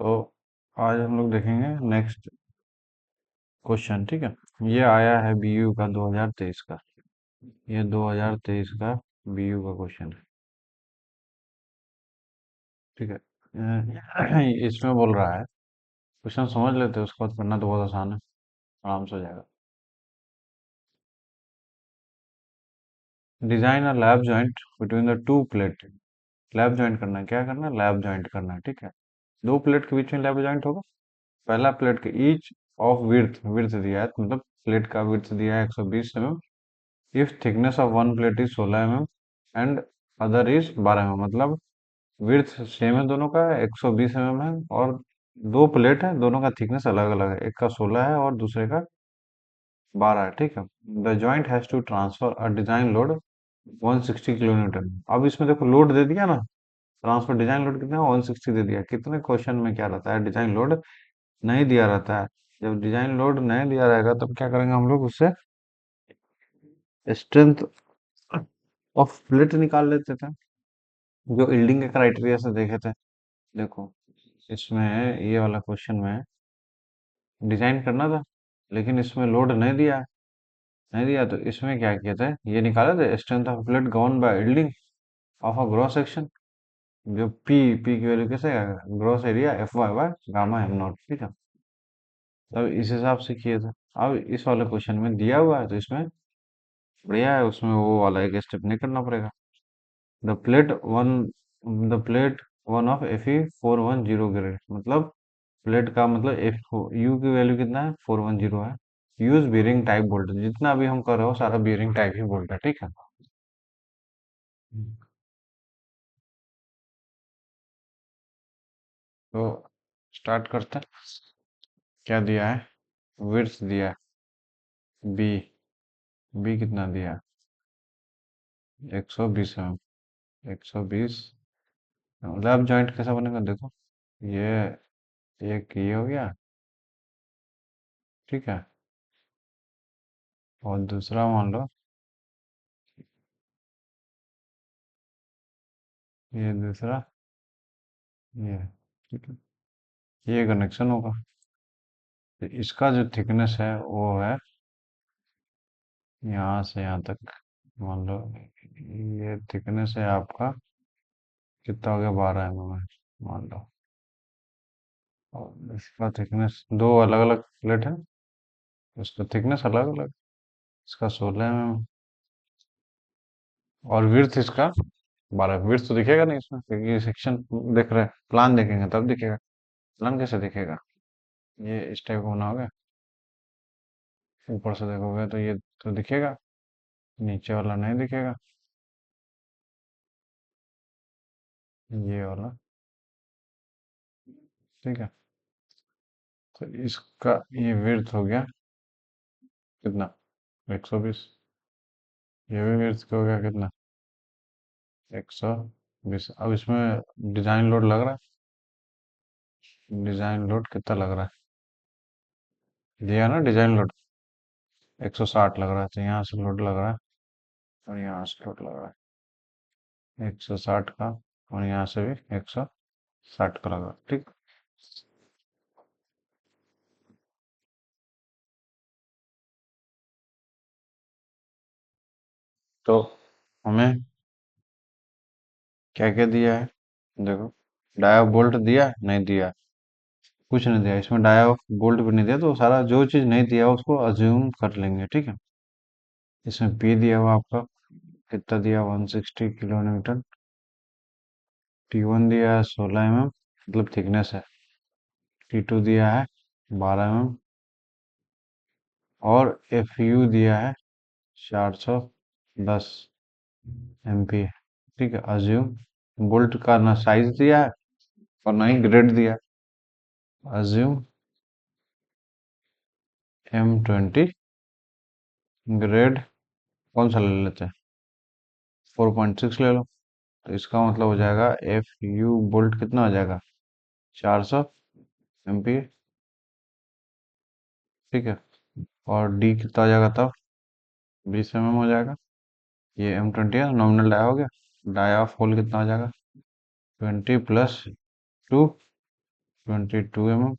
तो आज हम लोग देखेंगे नेक्स्ट क्वेश्चन। ठीक है, ये आया है बीयू का 2023 का। ये 2023 का बीयू का क्वेश्चन है। ठीक है, इसमें बोल रहा है, क्वेश्चन समझ लेते हैं, उसके बाद करना तो बहुत आसान है, आराम से हो जाएगा। Design a lab joint between the two plate. Lab joint करना है, क्या करना है, लैब जॉइंट करना है। ठीक है, दो प्लेट के बीच में लैब जॉइंट होगा। पहला प्लेट के ईच ऑफ विड्थ, विड्थ दिया है, मतलब प्लेट का विड्थ दिया है 120 mm। If thickness of one plate is 16 mm and other is 12 mm, मतलब विड्थ सेम है दोनों का, 120 mm है, और दो प्लेट है, दोनों का थिकनेस अलग अलग है, एक का 16 है और दूसरे का 12 है। ठीक है, the joint has to transfer a design load 160 kN। अब इसमें देखो लोड दे दिया ना, ट्रांसफर डिजाइन लोड कितना है, 160 दे दिया। कितने क्वेश्चन में क्या रहता है, डिजाइन लोड नहीं दिया रहता है। जब डिजाइन लोड नहीं दिया रहेगा तब क्या करेंगे हम लोग, उससे स्ट्रेंथ ऑफ प्लेट निकाल लेते थे, जो यील्डिंग के क्राइटेरिया से देखे थे। देखो, इसमें ये वाला क्वेश्चन में डिजाइन करना था, लेकिन इसमें लोड नहीं दिया है। नहीं दिया तो इसमें क्या किया था, ये निकाला था strength of plate govern by yielding of a gross section, जो पी, पी की वैल्यू कैसे आएगा, gross area F Y by gamma M naught. ठीक है, तब इस हिसाब से किए थे। अब इस वाले क्वेश्चन में दिया हुआ है तो इसमें बढ़िया है, उसमें वो वाला एक स्टेप नहीं करना पड़ेगा। The plate one, the plate one of F E 410 grade, मतलब प्लेट का मतलब एफ यू की वैल्यू कितना है, 410 है। यूज बियरिंग टाइप बोल्ट, जितना भी हम कर रहे हो सारा बियरिंग टाइप ही बोल्ट है। ठीक है, तो स्टार्ट करते हैं। क्या दिया है, विड्थ दिया है बी, बी कितना दिया है 120 mm। 120, लैप जॉइंट कैसा बनेगा देखो, ये एक ये हो गया। ठीक है, और दूसरा मान लो ये दूसरा, ये। ठीक है, ये कनेक्शन होगा। तो इसका जो थिकनेस है वो है यहाँ से यहाँ तक, मान लो ये थिकनेस है आपका, कितना हो गया, 12 mm है मान लो। और इसका थिकनेस, दो अलग अलग प्लेट है, उसका थिकनेस अलग अलग। इसका 16 mm और विड्थ इसका 12। विड्थ तो दिखेगा नहीं इसमें, क्योंकि सेक्शन देख रहे हैं, प्लान देखेंगे तब दिखेगा। प्लान कैसे दिखेगा, ये इस टाइप का बना होगा, ऊपर से देखोगे तो ये तो दिखेगा, नीचे वाला नहीं दिखेगा, ये वाला। ठीक है, तो इसका ये विड्थ हो गया कितना, 120। ये भी विड्थ हो गया कितना, 120। अब इसमें डिजाइन लोड लग रहा है, डिजाइन लोड कितना लग रहा है, दिया ना डिजाइन लोड 160 लग रहा है, तो यहाँ से लोड लग रहा है और यहाँ से लोड लग रहा है 160 का, और यहाँ से भी 160 का लग रहा है। ठीक, तो हमें क्या क्या दिया है, देखो, डाया बोल्ट दिया नहीं दिया, कुछ नहीं दिया इसमें, डाया बोल्ट भी नहीं दिया, तो सारा जो चीज नहीं दिया उसको अज्यूम कर लेंगे। ठीक है, इसमें पी दिया हुआ आपका कितना दिया, 160 kN। टी वन दिया है 16 mm, मतलब थिकनेस है। टी टू दिया है 12 mm, और एफ यू दिया है 410 MP। ठीक है, अज्यूम बोल्ट का ना साइज दिया है और ना ही ग्रेड दिया है। अज्यूम M20 ग्रेड, कौन सा ले लेते हैं, 4.6 ले लो। तो इसका मतलब हो जाएगा एफ यू बोल्ट कितना हो जाएगा, 400 MP। ठीक है, और डी कितना हो जाएगा तब, 20 mm हो जाएगा। ये M20 है, नॉमिनल डाया हो गया। डाया ऑफ होल कितना हो जाएगा, 20 + 2, 22 mm।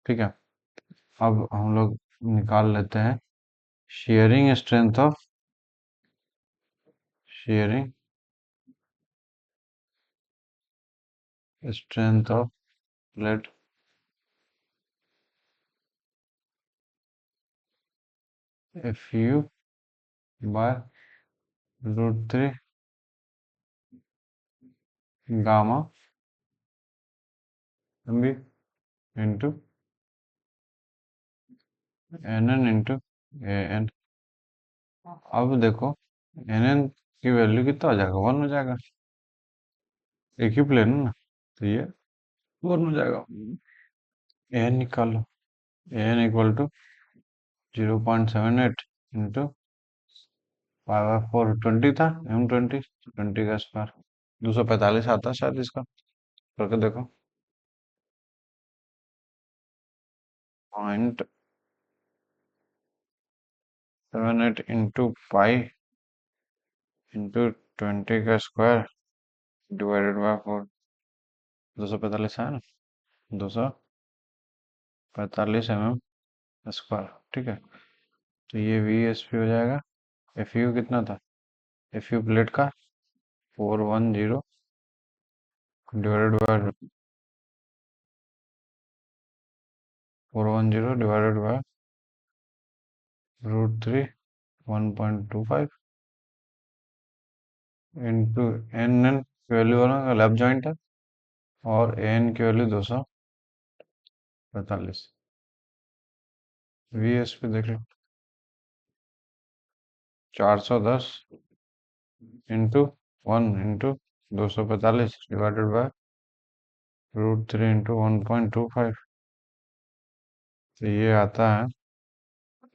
ठीक है। अब हम लोग निकाल लेते हैं shearing shearing strength of plate Fu by √3 gamma MB into NN into AN। अब देखो NN की वैल्यू कितना हो जाएगा, 1 हो जाएगा। एक ही प्लेन है ना, तो ये 1 हो जाएगा। AN निकालो। AN इक्वल टू 0.78 इंटू 5/4 20 था, M20 20 का स्क्वायर 245 आता है शायद इसका, करके देखो। 0.78 इंटू पाई इंटू 20 का स्क्वायर डिवाइडेड बाय 4। 245 है ना, 245 स्क्वायर। ठीक है, तो ये VSP हो जाएगा। FU कितना था, FU प्लेट का 410 divided by 410 divided by √3 1.25 into NN की वैल्यू वाला लेफ्ट जॉइंट है और AN की वैल्यू 245। VSP देख लो, 410 into 1 into 245 divided by √3 into 1.25। तो ये आता है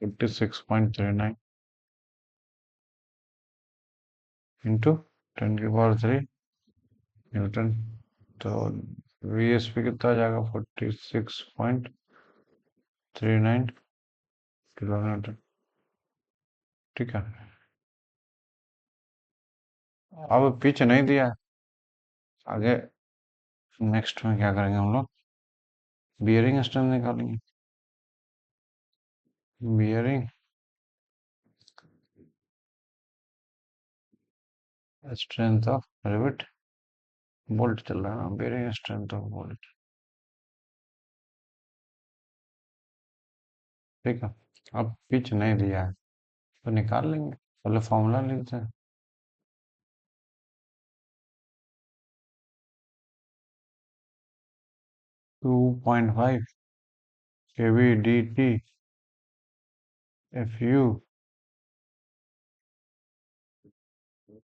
56.39 इंटू 10⁻³ न्यूटन। तो VSP कितना आ जाएगा, 46.39 किलो न्यूटन। ठीक है, अब पिच नहीं दिया है। आगे नेक्स्ट में क्या करेंगे हम लोग, बियरिंग स्ट्रेंथ निकालेंगे। Bearing strength of rivet, bolt चल रहा है ना, बियरिंग स्ट्रेंथ ऑफ बोल्ट। ठीक है, अब पिच नहीं दिया है तो निकाल लेंगे, पहले फॉर्मूला लिखते हैं। 2.5 kVdt FU,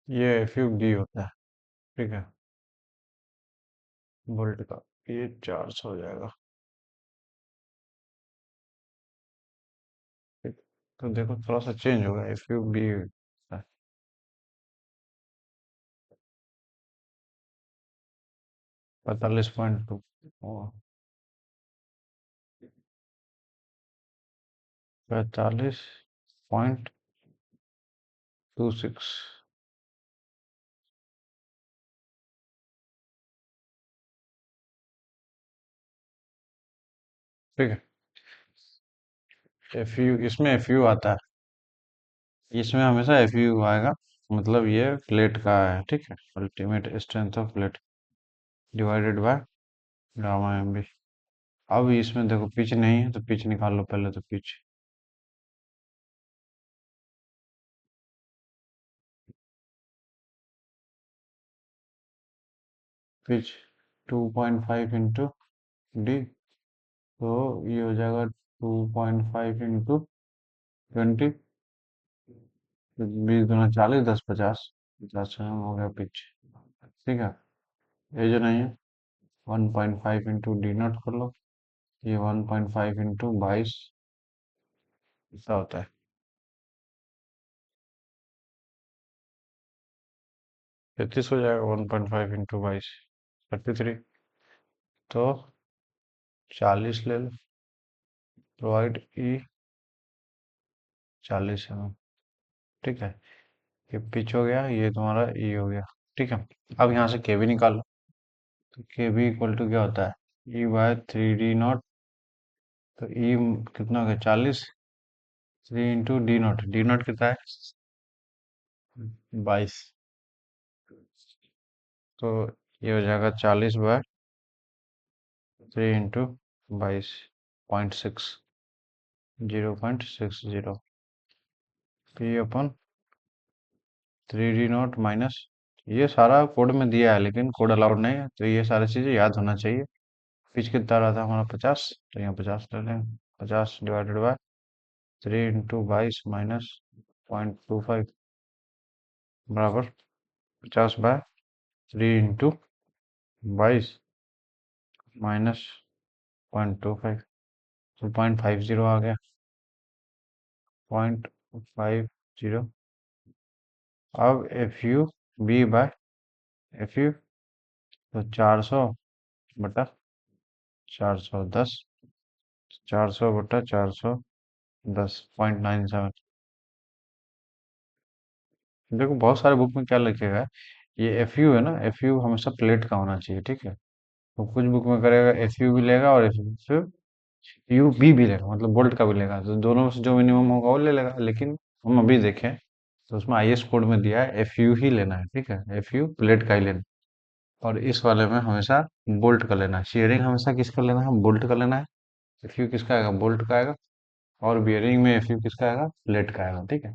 ये FUD होता है। ठीक है, बोल्ट का ये 400 हो जाएगा। ठीक, तो देखो थोड़ा सा चेंज होगा, FUB 45.2 45.26। ठीक है, FU इसमें FU आता है, इसमें हमेशा FU आएगा, मतलब ये प्लेट का है। ठीक है, ultimate strength of plate divided by gamma MB. अब इसमें देखो पिच नहीं है तो पिच निकाल लो पहले, तो पिच पिच 2.5 इंटू डी, तो ये हो जाएगा 2.5 इंटू 20, 20 दूना 40, 10 50, 50 हो गया पिच। ठीक है, ये जो नहीं है 1.5 इंटू डी नॉट कर लो, ये 1.5 इंटू 22 ऐसा होता है। 33 हो जाएगा, 1.5 इंटू 22 33। तो 40 ले लो, प्रोवाइड ई 40 mm। ठीक है, ये पिच हो गया, ये तुम्हारा ई हो गया। ठीक है, अब यहाँ से केवी निकालो। तो के बी इक्वल टू क्या होता है, ई बाय 3d नॉट। तो ई कितना हो गया, 40। 3 इंटू डी नॉट कितना है, 22। तो ये हो जाएगा 40/3 into 22, 0.60 P upon 3d not minus, ये सारा कोड में दिया है लेकिन कोड अलाउड नहीं है, तो ये सारी चीज़ें याद होना चाहिए। पिच कितना रहा था हमारा, 50, तो यहाँ 50 ले लेंगे। 50/3 इंटू 22 माइनस 0.25 बराबर 50/3 इंटू 22 माइनस 0.25, तो 0.50 आ गया। 0.50। अब F U B by F U, तो 400/410, 400/410, 0.97। देखो बहुत सारे बुक में क्या लिखेगा है, ये एफ यू है ना, एफ यू हमेशा प्लेट का होना चाहिए, ठीक है। तो कुछ बुक में करेगा एफ यू भी लेगा और एफ यू बी भी लेगा, मतलब बोल्ट का भी लेगा, तो दोनों में से जो मिनिमम होगा वो ले लेगा। लेकिन हम अभी देखें तो उसमें आईएस कोड में दिया है एफ यू ही लेना है, ठीक है, एफ यू प्लेट का ही लेना है। और इस वाले में हमेशा बोल्ट का लेना है, शेयरिंग हमेशा किसका लेना है, बोल्ट का लेना है। एफ यू किसका आएगा, बोल्ट का आएगा। और बियरिंग में एफ यू किसका आएगा, प्लेट का आएगा, ठीक है।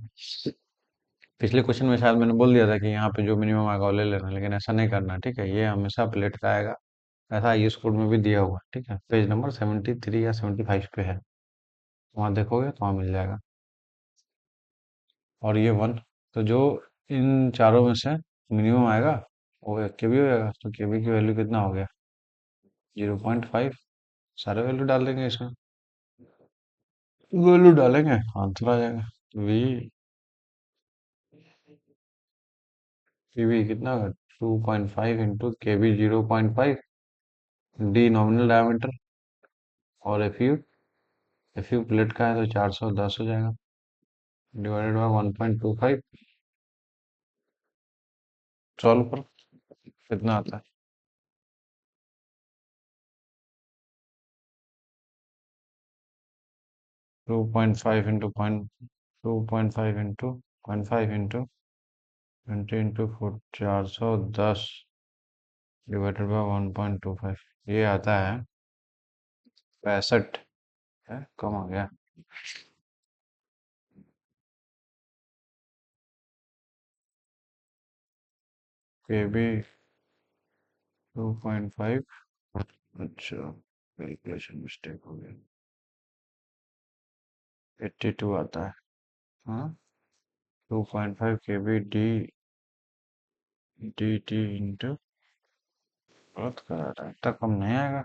पिछले क्वेश्चन में शायद मैंने बोल दिया था कि यहाँ पे जो मिनिमम आएगा वो ले लेना, लेकिन ऐसा नहीं करना, ठीक है, ये हमेशा प्लेट का आएगा। ऐसा आईएस कोड में भी दिया हुआ है, ठीक है, पेज नंबर 73 या 75 पे है, वहाँ देखोगे तो वहाँ मिल जाएगा। और ये 1, तो जो इन चारों में से मिनिमम आएगा वो एक के बी होगा, तो के बी की वैल्यू कितना हो गया, 0.5। सारे वैल्यू डाल देंगे इसमें, वैल्यू डालेंगे आंसर आ जाएगा। वी पी वी कितना होगा, 2.5 इंटू के बी 0.5, डी नॉमिनल डायमीटर, और एफ यू प्लेट का है तो 410 हो जाएगा, डिवाइडेड बाय 1.25। सॉल्व पर कितना आता है, 2.5 इंटू 410 डिवाइडेड बाय 1.25, ये आता है 65 है, कम आ गया। के बी 2.5, अच्छा कैलकुलेशन मिस्टेक हो गया, 82 आता है। हाँ, 2.5 के B D D T into, बहुत कर रहा है, इतना कम नहीं आएगा।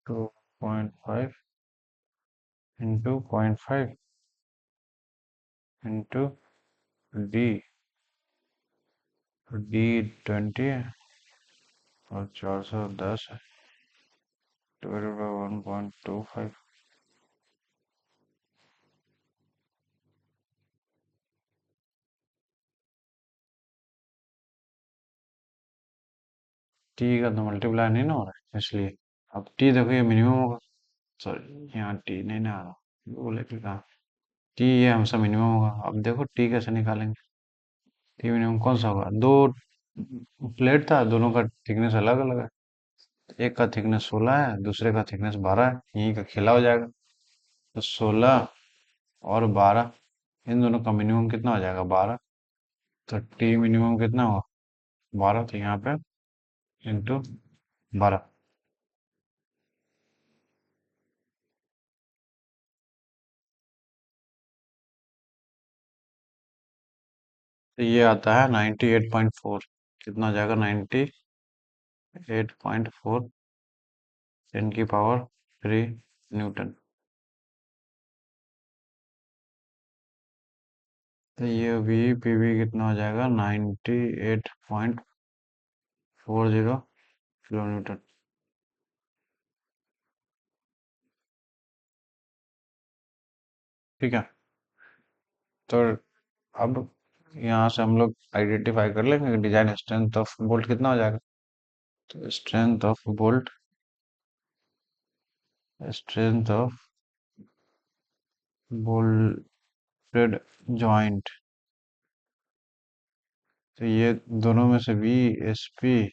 2.5 इंटू 0.5 इंटू डी, डी 20 है और 410 है, डिवाइडेड बाय 1.25। टी का तो मल्टीप्लाई नहीं ना हो रहा है इसलिए। अब टी देखो ये मिनिमम होगा, सॉरी यहाँ टी नहीं ना आ रहा, बोले कि कहाँ टी, ये हमेशा मिनिमम होगा। अब देखो टी कैसे निकालेंगे, टी मिनिमम कौन सा होगा, दो प्लेट था, दोनों का थिकनेस अलग अलग है, एक का थिकनेस 16 है, दूसरे का थिकनेस 12 है, यहीं का खेला हो जाएगा। तो 16 और 12, इन दोनों का मिनिमम कितना हो जाएगा, 12। तो टी मिनिमम कितना होगा, 12, तो यहाँ पे इंटू 12। तो ये आता है 98.4, कितना हो जाएगा, 98.4 10⁻³ न्यूटन। तो ये वी पी वी कितना हो जाएगा, 98.40 किलो न्यूटन। ठीक है, तो अब यहाँ से हम लोग आइडेंटिफाई कर लेंगे कि डिजाइन स्ट्रेंथ ऑफ बोल्ट कितना हो जाएगा। तो strength of bolt, strength of bolted joint, तो ये दोनों में से वी एस पी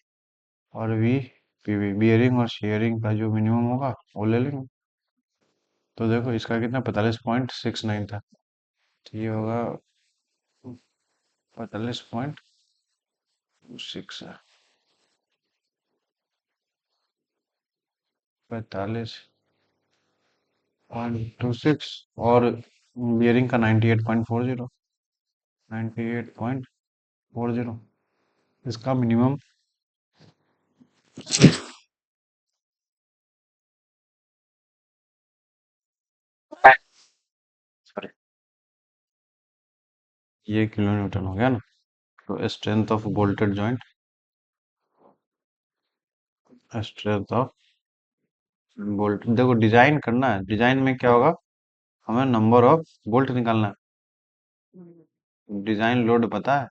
और वी पीवी, बियरिंग और शेयरिंग का जो मिनिमम होगा वो ले लेंगे। तो देखो इसका कितना 45.69 था, तो ये होगा 45.6 है, 45.26, और बियरिंग का 98.40, 98.40 इसका मिनिमम। सॉरी, ये किलो न्यूटन हो गया ना। तो strength of bolted joint, strength of bolt, देखो डिजाइन करना है, डिजाइन में क्या होगा, हमें नंबर ऑफ बोल्ट निकालना है, डिजाइन लोड पता है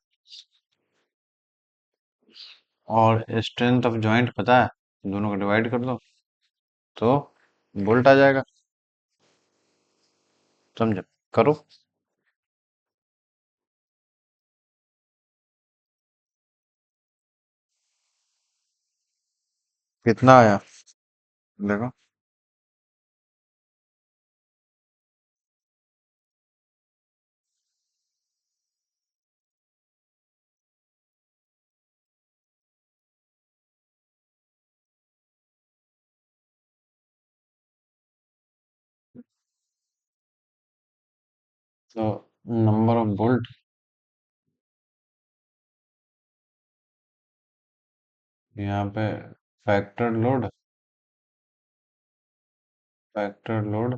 और स्ट्रेंथ ऑफ जॉइंट पता है, दोनों को डिवाइड कर दो तो बोल्ट आ जाएगा। समझो, करो। कितना आया देखो। तो नंबर ऑफ बोल्ट, यहाँ पे फैक्टर लोड, फैक्टर लोड,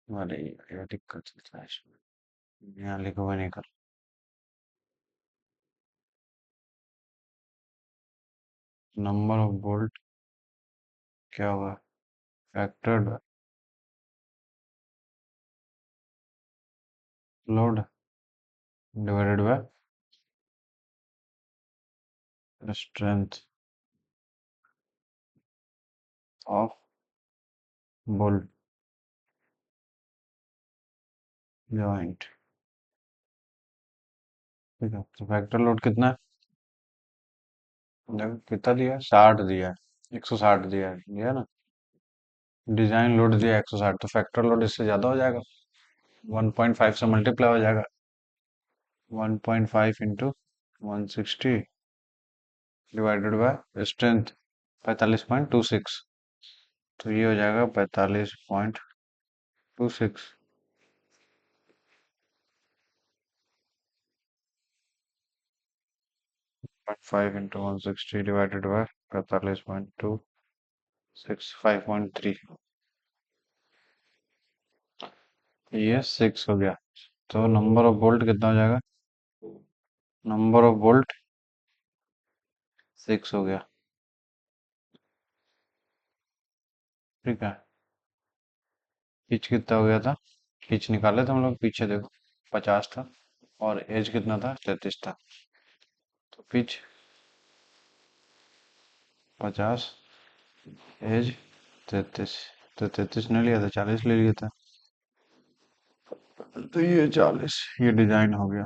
अरे ये दिक्कत चलता है इसमें, यहाँ लिखा हुआ नहीं कर, नंबर ऑफ बोल्ट क्या होगा, factored load divided by strength of bolt joint. ठीक है, तो फैक्टर लोड कितना है, देखो कितना दिया है, 60 दिया है, 160 दिया है ना। डिजाइन लोड दिया है 160, तो फैक्टर लोड इससे ज्यादा हो जाएगा, 1.5 से मल्टीप्लाई हो जाएगा, 1.5 इंटू 160 डिवाइडेड बाय स्ट्रेंथ 45.26, तो ये हो जाएगा 45.26। 5 इंटू 160 डिवाइडेड बाय 45.26, 5.3, ये 6 हो गया। तो नंबर ऑफ बोल्ट कितना हो जाएगा, नंबर ऑफ बोल्ट 6 हो गया। ठीक है, पिच कितना हो गया था, पिच निकाले थे हम लोग, पीछे देखो 50 था और एज कितना था, 33 था, तो पिच 50, एज 33, तो 33 नहीं लिया था, 40 ले लिया था, तो ये 40, ये डिजाइन हो गया।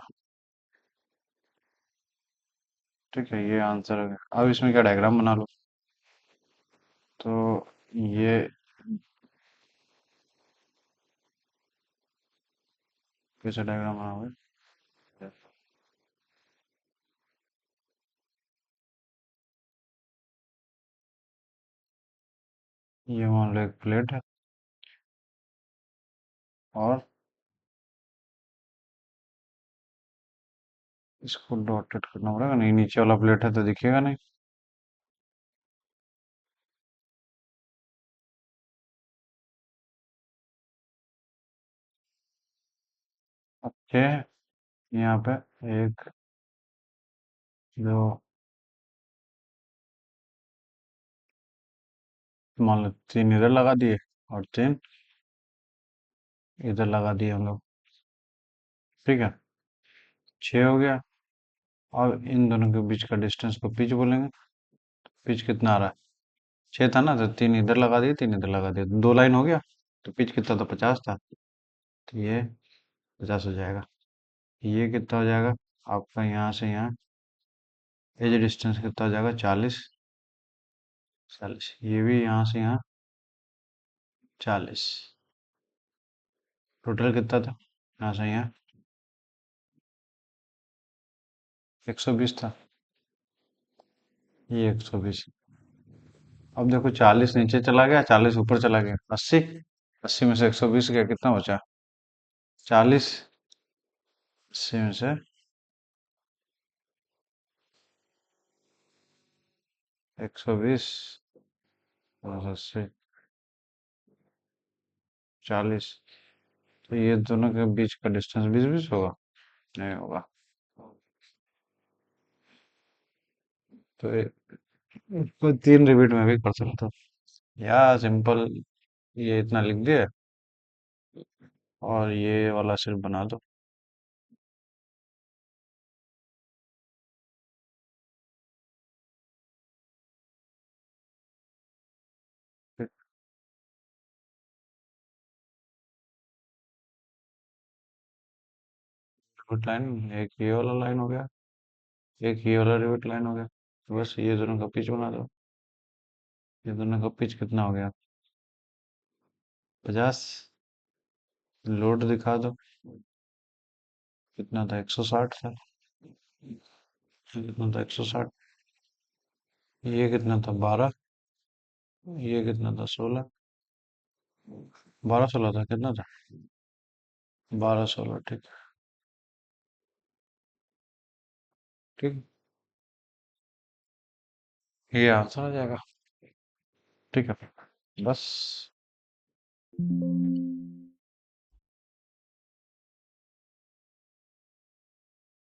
ठीक है, ये आंसर हो गया। अब इसमें क्या डायग्राम बना लो, तो ये कैसे डायग्राम बनाओगे, ये मान लो एक प्लेट है और इसको डॉटेड करना पड़ेगा, नहीं नीचे वाला प्लेट है तो दिखेगा नहीं। अच्छे, यहाँ पे एक, जो मान लो 3 इधर लगा दिए और 3 इधर लगा दिए हम लोग, ठीक है, 6 हो गया। और इन दोनों के बीच का डिस्टेंस को पिच बोलेंगे। पिच कितना आ रहा है? 6 था ना, तो 3 इधर लगा दिए, 3 इधर लगा दिए, 2 लाइन हो गया। तो पिच कितना था? 50 था। तो ये 50 हो जाएगा। ये कितना हो जाएगा आपका? यहाँ से यहाँ एज डिस्टेंस कितना हो जाएगा? 40। 40, ये भी यहाँ से यहाँ 40। टोटल कितना था यहाँ से यहाँ? 120 था। ये 120। अब देखो 40 नीचे चला गया, 40 ऊपर चला गया, 80। 80 में से 120 गया, कितना बचा? 40। 80 में से 120 प्लस 80, 40। तो ये दोनों के बीच का डिस्टेंस 20-20 होगा? नहीं होगा। तो इसको 3 रिपीट में भी कर सकते हो। या सिंपल, ये इतना लिख दिया और ये वाला सिर्फ बना दो। रिपीट लाइन, एक ये वाला लाइन हो गया, एक ये वाला रिपीट लाइन हो गया। तो बस ये दोनों का पिच बना दो। ये दोनों का पिच कितना हो गया? 50। लोड दिखा दो। कितना था? 160 था। ये कितना था? 160। ये कितना था? 12। ये कितना था? 16। 12-16 था, कितना था? 12-16, ठीक। ठीक। ये आंसर आ जाएगा। ठीक है, बस।